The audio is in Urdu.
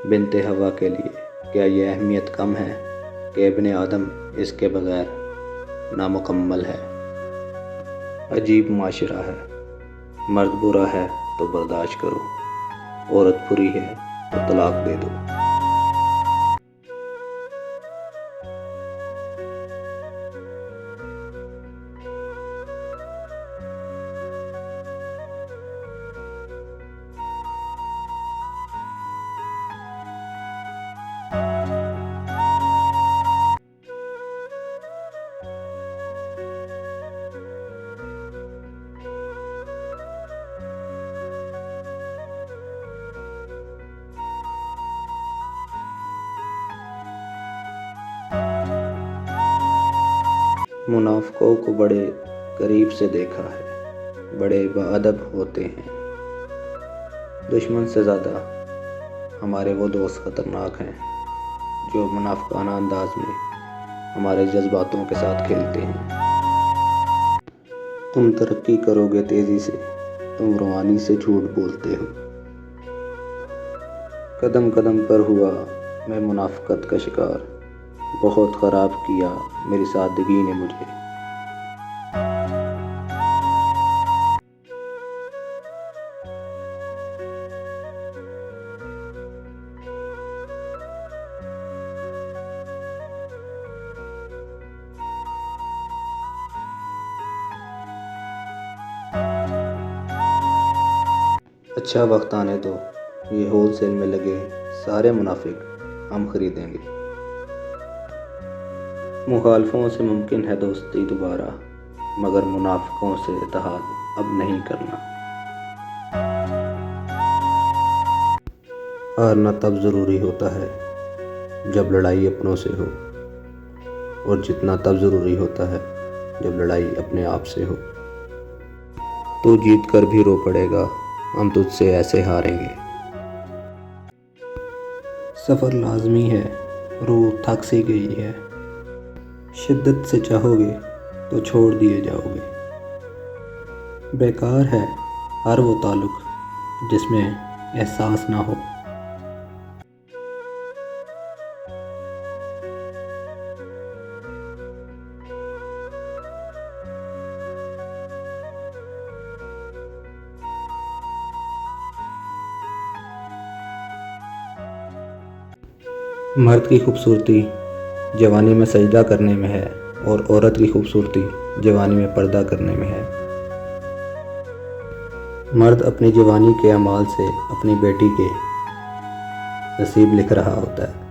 بنت ہوا کے لیے کیا یہ اہمیت کم ہے کہ ابن آدم اس کے بغیر نامکمل ہے؟ عجیب معاشرہ ہے، مرد برا ہے تو برداشت کرو، عورت بری ہے تو طلاق دے دو۔ منافقوں کو بڑے قریب سے دیکھا ہے، بڑے باادب ہوتے ہیں۔ دشمن سے زیادہ ہمارے وہ دوست خطرناک ہیں جو منافقانہ انداز میں ہمارے جذباتوں کے ساتھ کھیلتے ہیں۔ تم ترقی کرو گے تیزی سے، تم روانی سے جھوٹ بولتے ہو۔ قدم قدم پر ہوا میں منافقت کا شکار، بہت خراب کیا میری سادگی نے مجھے۔ اچھا وقت آنے دو، یہ ہول سیل میں لگے سارے منافق ہم خریدیں گے۔ مخالفوں سے ممکن ہے دوستی دوبارہ، مگر منافقوں سے اتحاد اب نہیں کرنا۔ ہارنا تب ضروری ہوتا ہے جب لڑائی اپنوں سے ہو، اور جیتنا تب ضروری ہوتا ہے جب لڑائی اپنے آپ سے ہو۔ تو جیت کر بھی رو پڑے گا، ہم تجھ سے ایسے ہاریں گے۔ سفر لازمی ہے، روح تھک سی گئی ہے، شدت سے چاہو گے تو چھوڑ دیے جاؤ گے۔ بیکار ہے ہر وہ تعلق جس میں احساس نہ ہو۔ مرد کی خوبصورتی جوانی میں سجدہ کرنے میں ہے، اور عورت کی خوبصورتی جوانی میں پردہ کرنے میں ہے۔ مرد اپنی جوانی کے اعمال سے اپنی بیٹی کے نصیب لکھ رہا ہوتا ہے۔